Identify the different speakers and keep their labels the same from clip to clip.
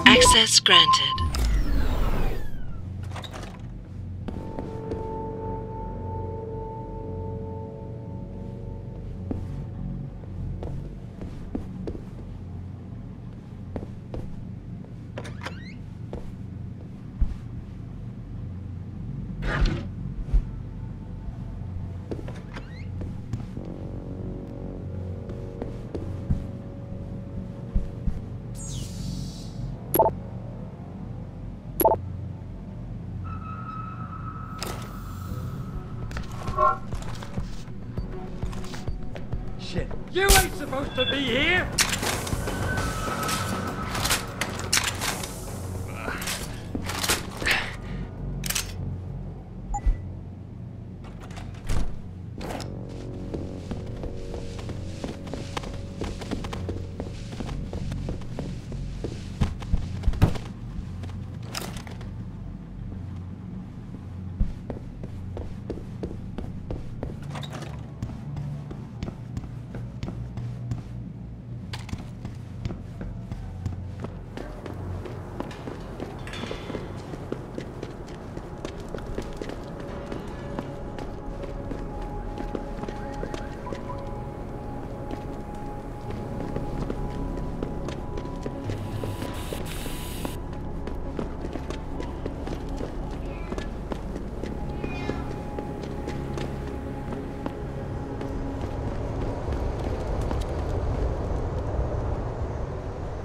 Speaker 1: Access granted.
Speaker 2: Shit, you ain't supposed to be here!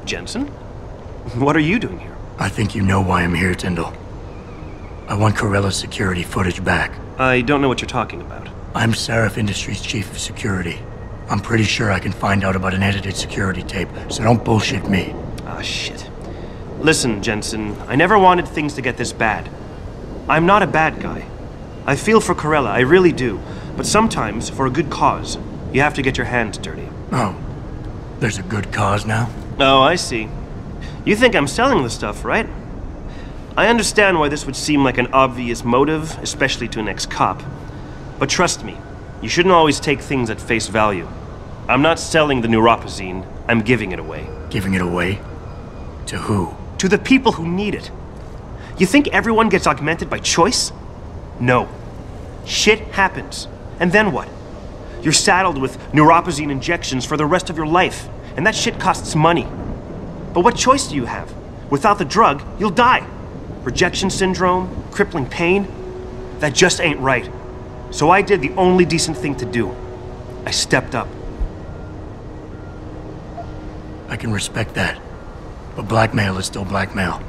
Speaker 3: Jensen? What are you doing here?
Speaker 4: I think you know why I'm here, Tyndall. I want Corella's security footage back.
Speaker 3: I don't know what you're talking about.
Speaker 4: I'm Seraph Industries' chief of security. I'm pretty sure I can find out about an edited security tape, so don't bullshit me.
Speaker 3: Ah, shit. Listen, Jensen, I never wanted things to get this bad. I'm not a bad guy. I feel for Corella, I really do. But sometimes, for a good cause, you have to get your hands dirty.
Speaker 4: Oh, there's a good cause now?
Speaker 3: Oh, I see. You think I'm selling the stuff, right? I understand why this would seem like an obvious motive, especially to an ex-cop. But trust me, you shouldn't always take things at face value. I'm not selling the neuropazine, I'm giving it away.
Speaker 4: Giving it away? To who?
Speaker 3: To the people who need it. You think everyone gets augmented by choice? No. Shit happens. And then what? You're saddled with neuropazine injections for the rest of your life. And that shit costs money. But what choice do you have? Without the drug, you'll die. Rejection syndrome, crippling pain. That just ain't right. So I did the only decent thing to do. I stepped up.
Speaker 4: I can respect that. But blackmail is still blackmail.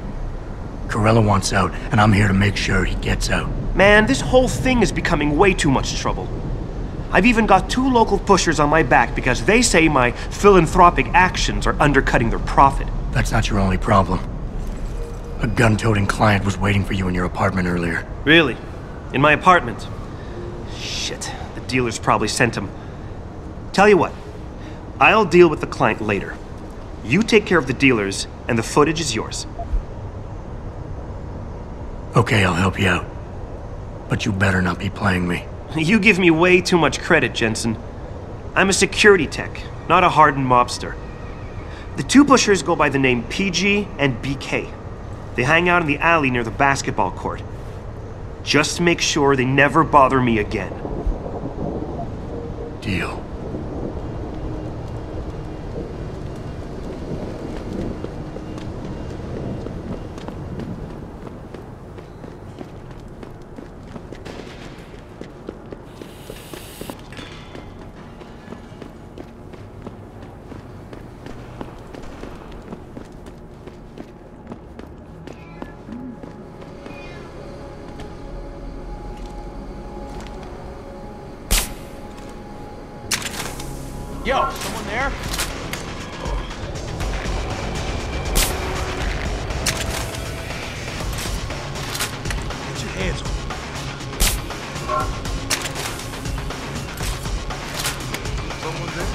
Speaker 4: Corella wants out, and I'm here to make sure he gets out.
Speaker 3: Man, this whole thing is becoming way too much trouble. I've even got 2 local pushers on my back because they say my philanthropic actions are undercutting their profit.
Speaker 4: That's not your only problem. A gun-toting client was waiting for you in your apartment earlier.
Speaker 3: Really? In my apartment? Shit, the dealers probably sent him. Tell you what, I'll deal with the client later. You take care of the dealers, and the footage is yours.
Speaker 4: Okay, I'll help you out. But you better not be playing me.
Speaker 3: You give me way too much credit, Jensen. I'm a security tech, not a hardened mobster. The 2 pushers go by the name PG and BK. They hang out in the alley near the basketball court. Just make sure they never bother me again.
Speaker 4: Deal.
Speaker 2: Yo, someone there? Get your hands on me. Someone there?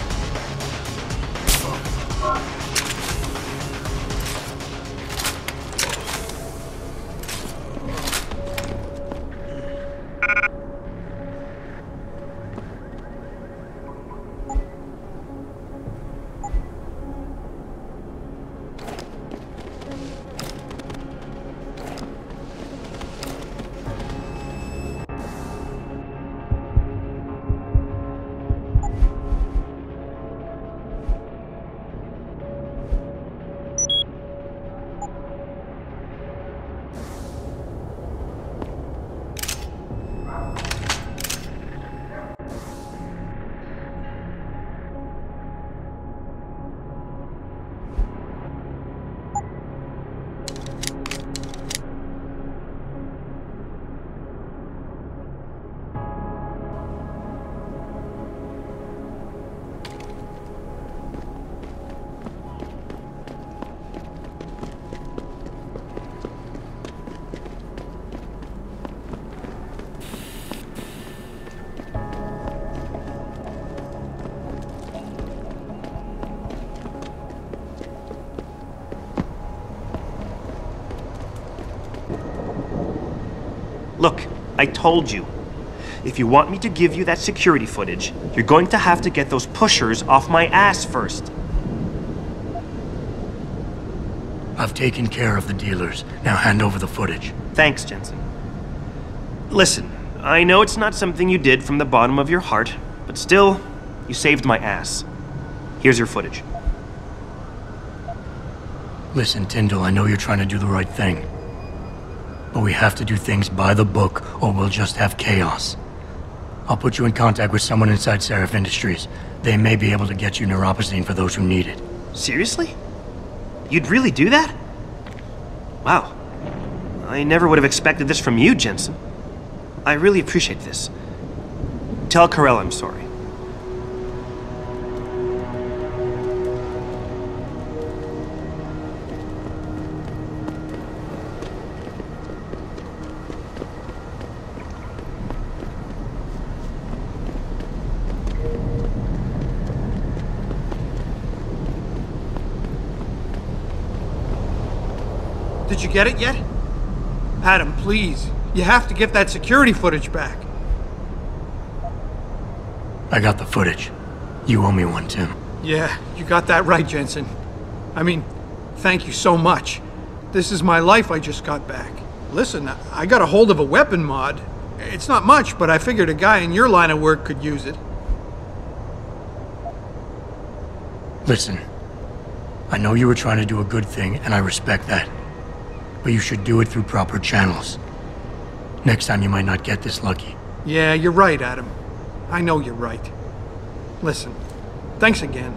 Speaker 3: Look, I told you. If you want me to give you that security footage, you're going to have to get those pushers off my ass first.
Speaker 4: I've taken care of the dealers. Now hand over the footage.
Speaker 3: Thanks, Jensen. Listen, I know it's not something you did from the bottom of your heart, but still, you saved my ass. Here's your footage.
Speaker 4: Listen, Tyndall, I know you're trying to do the right thing. But we have to do things by the book, or we'll just have chaos. I'll put you in contact with someone inside Seraph Industries. They may be able to get you neuropozyne for those who need it.
Speaker 3: Seriously? You'd really do that? Wow. I never would have expected this from you, Jensen. I really appreciate this. Tell Carell I'm sorry.
Speaker 5: Did you get it yet? Adam, please. You have to get that security footage back.
Speaker 4: I got the footage. You owe me one, Tim.
Speaker 5: Yeah, you got that right, Jensen. I mean, thank you so much. This is my life I just got back. Listen, I got a hold of a weapon mod. It's not much, but I figured a guy in your line of work could use it.
Speaker 4: Listen, I know you were trying to do a good thing, and I respect that. But you should do it through proper channels. Next time you might not get this lucky.
Speaker 5: Yeah, you're right, Adam. I know you're right. Listen, thanks again.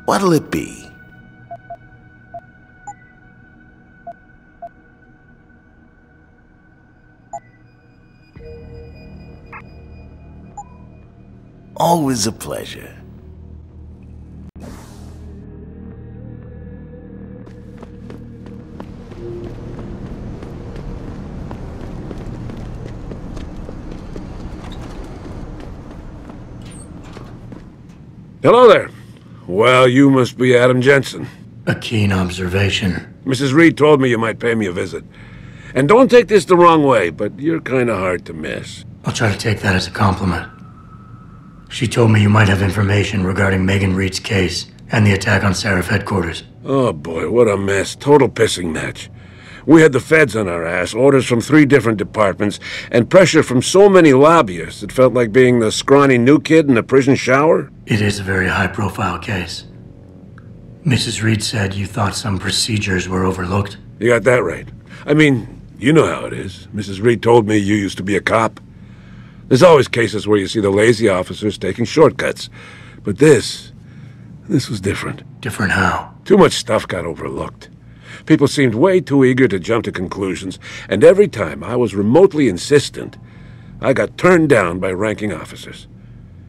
Speaker 6: What'll it be? Always a pleasure.
Speaker 7: Hello there. Well, you must be Adam Jensen.
Speaker 4: A keen observation.
Speaker 7: Mrs. Reed told me you might pay me a visit. And don't take this the wrong way, but you're kind of hard to miss.
Speaker 4: I'll try to take that as a compliment. She told me you might have information regarding Megan Reed's case and the attack on Seraph headquarters.
Speaker 7: Oh boy, what a mess. Total pissing match. We had the feds on our ass, orders from 3 different departments, and pressure from so many lobbyists it felt like being the scrawny new kid in a prison shower.
Speaker 4: It is a very high-profile case. Mrs. Reed said you thought some procedures were overlooked.
Speaker 7: You got that right. I mean, you know how it is. Mrs. Reed told me you used to be a cop. There's always cases where you see the lazy officers taking shortcuts. But this was different.
Speaker 4: Different how?
Speaker 7: Too much stuff got overlooked. People seemed way too eager to jump to conclusions, and every time I was remotely insistent, I got turned down by ranking officers.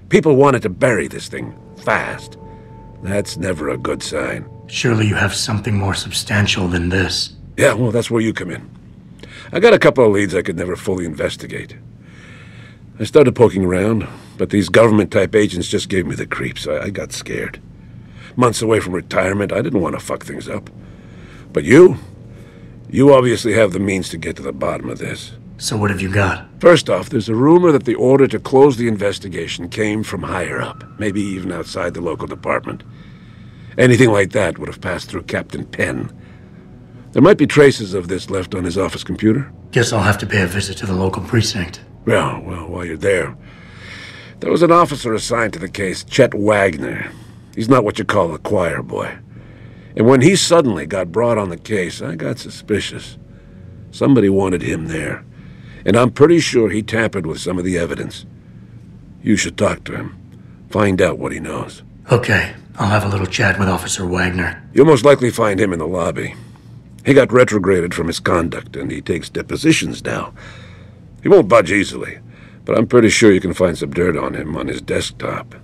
Speaker 7: People wanted to bury this thing fast. That's never a good sign.
Speaker 4: Surely you have something more substantial than this.
Speaker 7: Yeah, well, that's where you come in. I got a couple of leads I could never fully investigate. I started poking around, but these government-type agents just gave me the creeps. I got scared. Months away from retirement, I didn't want to fuck things up. But you obviously have the means to get to the bottom of this.
Speaker 4: So what have you got?
Speaker 7: First off, there's a rumor that the order to close the investigation came from higher up, maybe even outside the local department. Anything like that would have passed through Captain Penn. There might be traces of this left on his office computer.
Speaker 4: Guess I'll have to pay a visit to the local precinct.
Speaker 7: Well, while you're there, there was an officer assigned to the case, Chet Wagner. He's not what you call a choir boy. And when he suddenly got brought on the case, I got suspicious. Somebody wanted him there. And I'm pretty sure he tampered with some of the evidence. You should talk to him. Find out what he knows.
Speaker 4: Okay, I'll have a little chat with Officer Wagner.
Speaker 7: You'll most likely find him in the lobby. He got retrograded from his conduct, and he takes depositions now. He won't budge easily, but I'm pretty sure you can find some dirt on him on his desktop.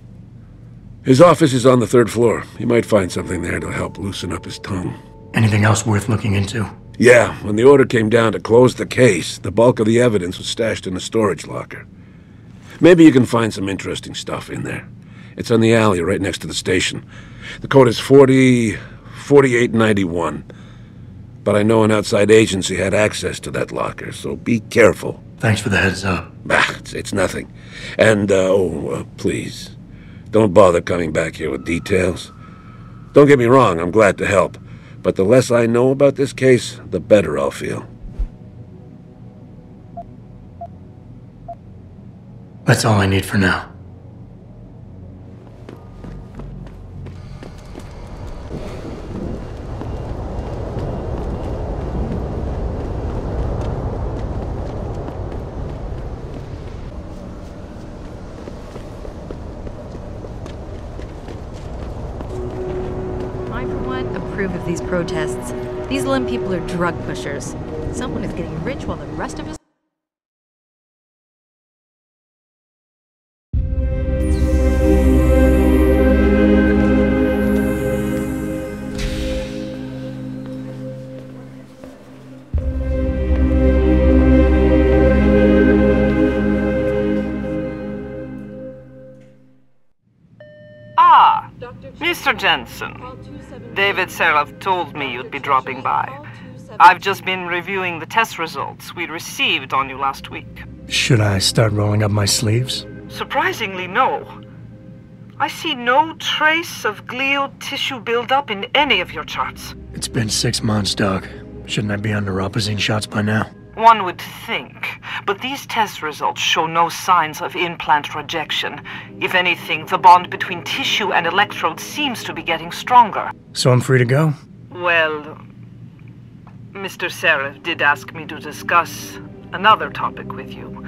Speaker 7: His office is on the 3rd floor. You might find something there to help loosen up his tongue.
Speaker 4: Anything else worth looking into?
Speaker 7: Yeah, when the order came down to close the case, the bulk of the evidence was stashed in a storage locker. Maybe you can find some interesting stuff in there. It's on the alley right next to the station. The code is 4891. But I know an outside agency had access to that locker, so be careful.
Speaker 4: Thanks for the heads up.
Speaker 7: It's nothing. And, please, don't bother coming back here with details. Don't get me wrong, I'm glad to help. But the less I know about this case, the better I'll feel.
Speaker 4: That's all I need for now.
Speaker 8: I, for one, approve of these protests. These Lim people are drug pushers. Someone is getting rich while the rest of us...
Speaker 9: Ah, Mr. Jensen. David Seraph told me you'd be dropping by. I've just been reviewing the test results we received on you last week.
Speaker 4: Should I start rolling up my sleeves?
Speaker 9: Surprisingly, no. I see no trace of glial tissue buildup in any of your charts.
Speaker 4: It's been 6 months, Doc. Shouldn't I be on neuropozyne shots by now?
Speaker 9: One would think, but these test results show no signs of implant rejection. If anything, the bond between tissue and electrode seems to be getting stronger.
Speaker 4: So I'm free to go?
Speaker 9: Well, Mr. Seraph did ask me to discuss another topic with you.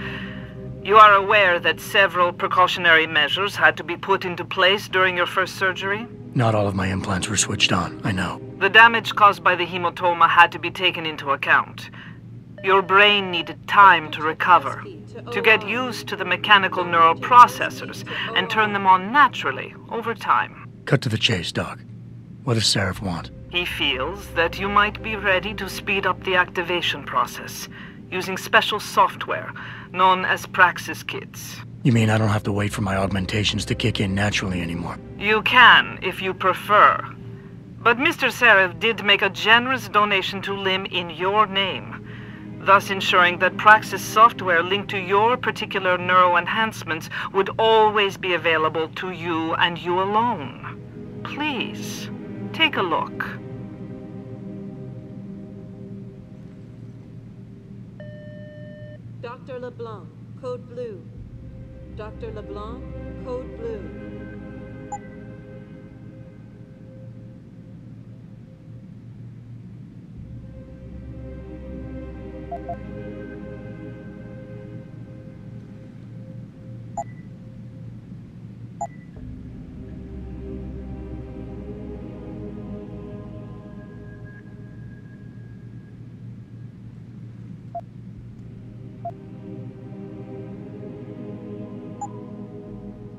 Speaker 9: You are aware that several precautionary measures had to be put into place during your first surgery?
Speaker 4: Not all of my implants were switched on, I know.
Speaker 9: The damage caused by the hematoma had to be taken into account. Your brain needed time to recover, to get used to the mechanical neural processors and turn them on naturally over time.
Speaker 4: Cut to the chase, Doc. What does Seraph want?
Speaker 9: He feels that you might be ready to speed up the activation process using special software known as Praxis kits.
Speaker 4: You mean I don't have to wait for my augmentations to kick in naturally anymore?
Speaker 9: You can, if you prefer. But Mr. Seraph did make a generous donation to Lim in your name, thus ensuring that Praxis software linked to your particular neuro enhancements would always be available to you and you alone. Please, take a look.
Speaker 10: Dr. LeBlanc, code blue. Dr. LeBlanc, code blue.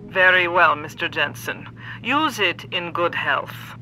Speaker 9: Very well, Mr. Jensen. Use it in good health.